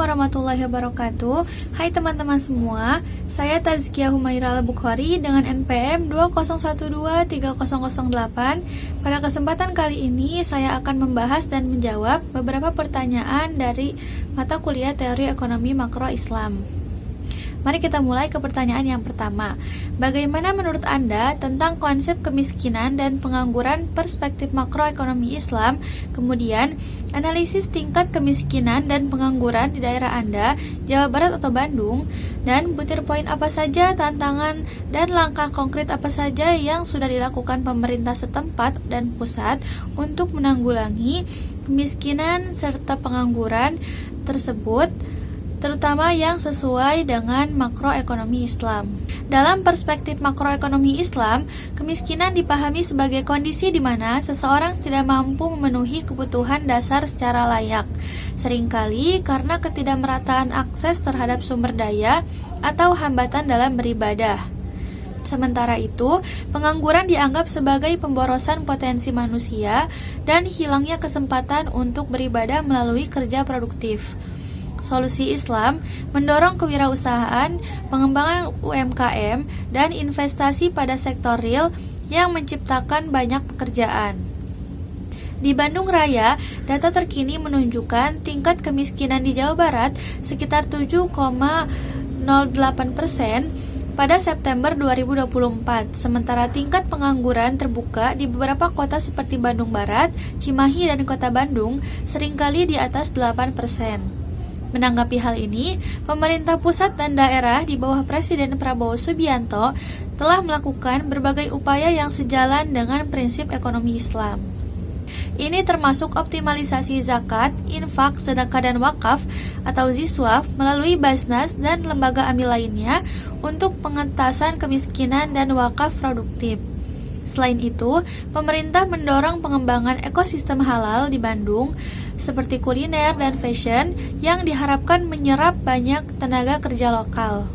warahmatullahi wabarakatuh. Hai teman-teman semua, saya Tazkiyah Humaira Al-Bukhari dengan NPM 2012308. Pada kesempatan kali ini saya akan membahas dan menjawab beberapa pertanyaan dari mata kuliah Teori Ekonomi Makro Islam. Mari kita mulai ke pertanyaan yang pertama. Bagaimana menurut Anda tentang konsep kemiskinan dan pengangguran perspektif makroekonomi Islam? Kemudian, analisis tingkat kemiskinan dan pengangguran di daerah Anda, Jawa Barat atau Bandung, dan butir poin apa saja tantangan dan langkah konkret apa saja yang sudah dilakukan pemerintah setempat dan pusat untuk menanggulangi kemiskinan serta pengangguran tersebut, terutama yang sesuai dengan makroekonomi Islam. Dalam perspektif makroekonomi Islam, kemiskinan dipahami sebagai kondisi di mana seseorang tidak mampu memenuhi kebutuhan dasar secara layak, seringkali karena ketidakmerataan akses terhadap sumber daya atau hambatan dalam beribadah. Sementara itu, pengangguran dianggap sebagai pemborosan potensi manusia dan hilangnya kesempatan untuk beribadah melalui kerja produktif. Solusi Islam mendorong kewirausahaan, pengembangan UMKM, dan investasi pada sektor real yang menciptakan banyak pekerjaan. Di Bandung Raya, data terkini menunjukkan tingkat kemiskinan di Jawa Barat sekitar 7,08% pada September 2024, sementara tingkat pengangguran terbuka di beberapa kota seperti Bandung Barat, Cimahi, dan Kota Bandung seringkali di atas 8%. Menanggapi hal ini, pemerintah pusat dan daerah di bawah Presiden Prabowo Subianto telah melakukan berbagai upaya yang sejalan dengan prinsip ekonomi Islam. Ini termasuk optimalisasi zakat, infak, sedekah dan wakaf atau ziswaf melalui Basnas dan lembaga amil lainnya untuk pengentasan kemiskinan dan wakaf produktif. Selain itu, pemerintah mendorong pengembangan ekosistem halal di Bandung seperti kuliner dan fashion yang diharapkan menyerap banyak tenaga kerja lokal.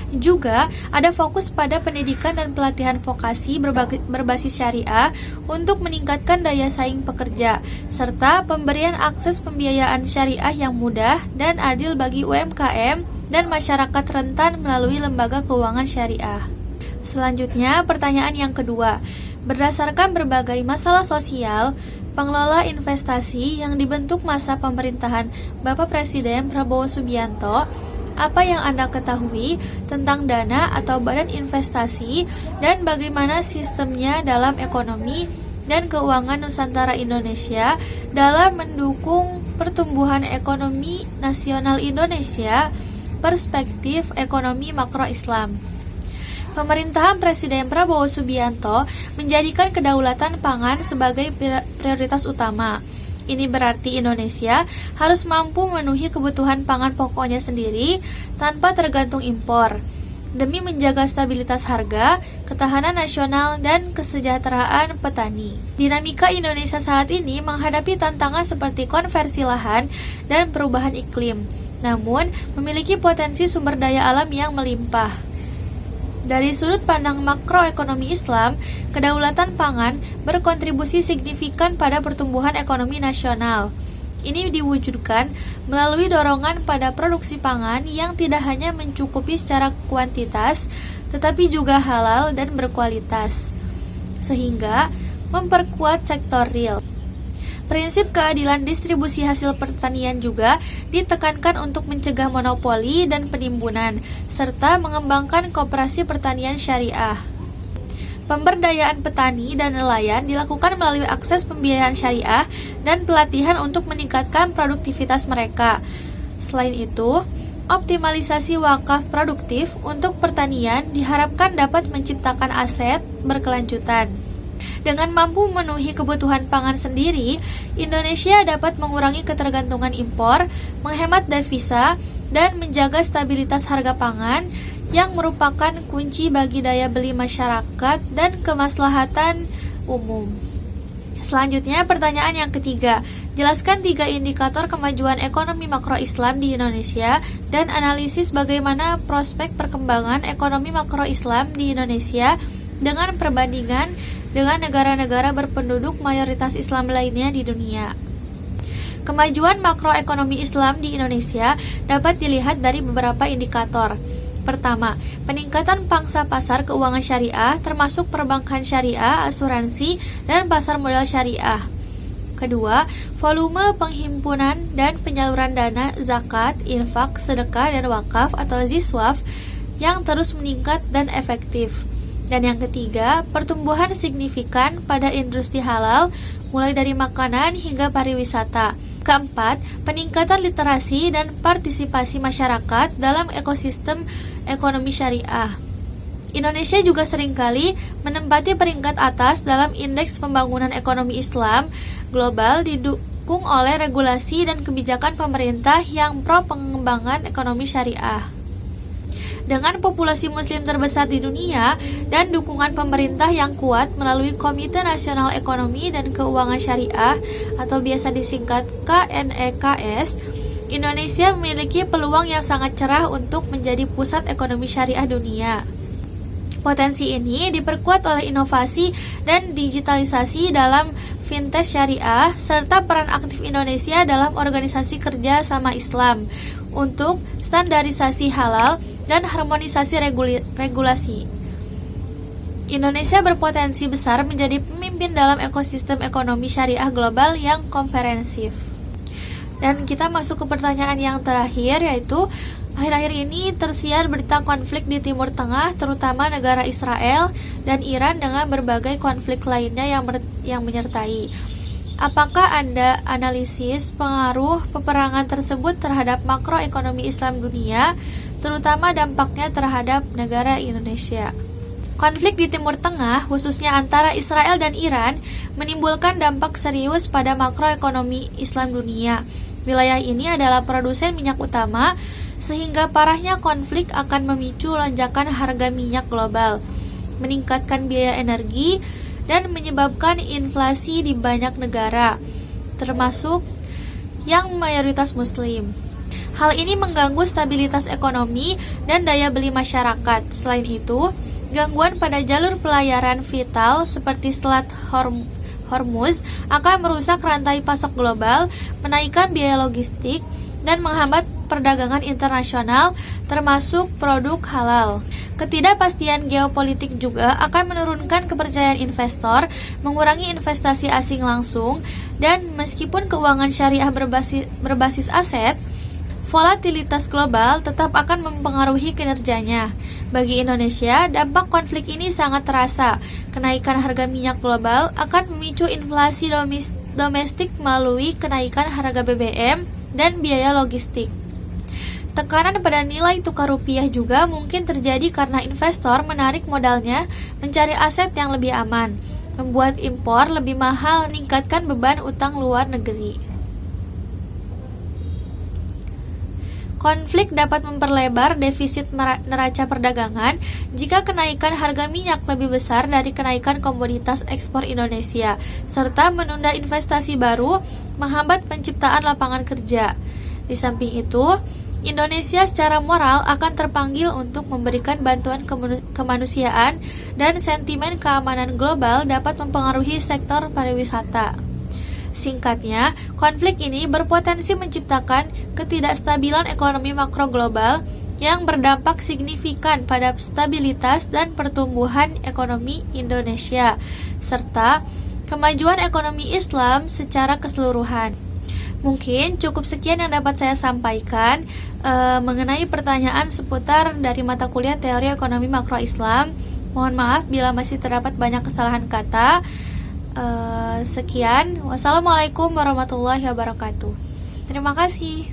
Juga ada fokus pada pendidikan dan pelatihan vokasi berbasis syariah untuk meningkatkan daya saing pekerja, serta pemberian akses pembiayaan syariah yang mudah dan adil bagi UMKM dan masyarakat rentan melalui lembaga keuangan syariah. Selanjutnya, pertanyaan yang kedua. Berdasarkan berbagai masalah sosial, pengelola investasi yang dibentuk masa pemerintahan Bapak Presiden Prabowo Subianto, apa yang Anda ketahui tentang dana atau badan investasi dan bagaimana sistemnya dalam ekonomi dan keuangan Nusantara Indonesia dalam mendukung pertumbuhan ekonomi nasional Indonesia, perspektif ekonomi makro Islam? Pemerintahan Presiden Prabowo Subianto menjadikan kedaulatan pangan sebagai prioritas utama. Ini berarti Indonesia harus mampu memenuhi kebutuhan pangan pokoknya sendiri tanpa tergantung impor, demi menjaga stabilitas harga, ketahanan nasional, dan kesejahteraan petani. Dinamika Indonesia saat ini menghadapi tantangan seperti konversi lahan dan perubahan iklim, namun memiliki potensi sumber daya alam yang melimpah. Dari sudut pandang makroekonomi Islam, kedaulatan pangan berkontribusi signifikan pada pertumbuhan ekonomi nasional. Ini diwujudkan melalui dorongan pada produksi pangan yang tidak hanya mencukupi secara kuantitas, tetapi juga halal dan berkualitas, sehingga memperkuat sektor real. Prinsip keadilan distribusi hasil pertanian juga ditekankan untuk mencegah monopoli dan penimbunan, serta mengembangkan koperasi pertanian syariah. Pemberdayaan petani dan nelayan dilakukan melalui akses pembiayaan syariah dan pelatihan untuk meningkatkan produktivitas mereka. Selain itu, optimalisasi wakaf produktif untuk pertanian diharapkan dapat menciptakan aset berkelanjutan. Dengan mampu memenuhi kebutuhan pangan sendiri, Indonesia dapat mengurangi ketergantungan impor, menghemat devisa, dan menjaga stabilitas harga pangan yang merupakan kunci bagi daya beli masyarakat dan kemaslahatan umum. Selanjutnya, pertanyaan yang ketiga. Jelaskan 3 indikator kemajuan ekonomi makro Islam di Indonesia dan analisis bagaimana prospek perkembangan ekonomi makro Islam di Indonesia dengan perbandingan dengan negara-negara berpenduduk mayoritas Islam lainnya di dunia. Kemajuan makroekonomi Islam di Indonesia dapat dilihat dari beberapa indikator. Pertama, peningkatan pangsa pasar keuangan syariah termasuk perbankan syariah, asuransi, dan pasar modal syariah. Kedua, volume penghimpunan dan penyaluran dana zakat, infak, sedekah, dan wakaf atau ziswaf yang terus meningkat dan efektif. Dan yang ketiga, pertumbuhan signifikan pada industri halal mulai dari makanan hingga pariwisata. Keempat, peningkatan literasi dan partisipasi masyarakat dalam ekosistem ekonomi syariah. Indonesia juga seringkali menempati peringkat atas dalam indeks pembangunan ekonomi Islam global didukung oleh regulasi dan kebijakan pemerintah yang pro pengembangan ekonomi syariah. Dengan populasi muslim terbesar di dunia dan dukungan pemerintah yang kuat melalui Komite Nasional Ekonomi dan Keuangan Syariah atau biasa disingkat KNEKS, Indonesia memiliki peluang yang sangat cerah untuk menjadi pusat ekonomi syariah dunia. Potensi ini diperkuat oleh inovasi dan digitalisasi dalam fintech syariah serta peran aktif Indonesia dalam organisasi kerja sama Islam untuk standarisasi halal dan harmonisasi regulasi. Indonesia berpotensi besar menjadi pemimpin dalam ekosistem ekonomi syariah global yang komprehensif. Dan kita masuk ke pertanyaan yang terakhir, yaitu akhir-akhir ini tersiar berita konflik di Timur Tengah, terutama negara Israel dan Iran dengan berbagai konflik lainnya yang menyertai. Apakah Anda analisis pengaruh peperangan tersebut terhadap makroekonomi Islam dunia, terutama dampaknya terhadap negara Indonesia? Konflik di Timur Tengah, khususnya antara Israel dan Iran, menimbulkan dampak serius pada makroekonomi Islam dunia. Wilayah ini adalah produsen minyak utama, sehingga parahnya konflik akan memicu lonjakan harga minyak global, meningkatkan biaya energi, dan menyebabkan inflasi di banyak negara, termasuk yang mayoritas muslim. Hal ini mengganggu stabilitas ekonomi dan daya beli masyarakat. Selain itu, gangguan pada jalur pelayaran vital seperti Selat Hormuz akan merusak rantai pasok global, menaikkan biaya logistik, dan menghambat perdagangan internasional termasuk produk halal. Ketidakpastian geopolitik juga akan menurunkan kepercayaan investor, mengurangi investasi asing langsung, dan meskipun keuangan syariah berbasis aset, volatilitas global tetap akan mempengaruhi kinerjanya. Bagi Indonesia, dampak konflik ini sangat terasa. Kenaikan harga minyak global akan memicu inflasi domestik melalui kenaikan harga BBM dan biaya logistik. Tekanan pada nilai tukar rupiah juga mungkin terjadi karena investor menarik modalnya mencari aset yang lebih aman, membuat impor lebih mahal, meningkatkan beban utang luar negeri. Konflik dapat memperlebar defisit neraca perdagangan jika kenaikan harga minyak lebih besar dari kenaikan komoditas ekspor Indonesia, serta menunda investasi baru, menghambat penciptaan lapangan kerja. Di samping itu, Indonesia secara moral akan terpanggil untuk memberikan bantuan kemanusiaan, dan sentimen keamanan global dapat mempengaruhi sektor pariwisata. Singkatnya, konflik ini berpotensi menciptakan ketidakstabilan ekonomi makro global yang berdampak signifikan pada stabilitas dan pertumbuhan ekonomi Indonesia, serta kemajuan ekonomi Islam secara keseluruhan. Mungkin cukup sekian yang dapat saya sampaikan mengenai pertanyaan seputar dari mata kuliah Teori Ekonomi Makro Islam. Mohon maaf bila masih terdapat banyak kesalahan kata. Sekian. Wassalamualaikum warahmatullahi wabarakatuh. Terima kasih.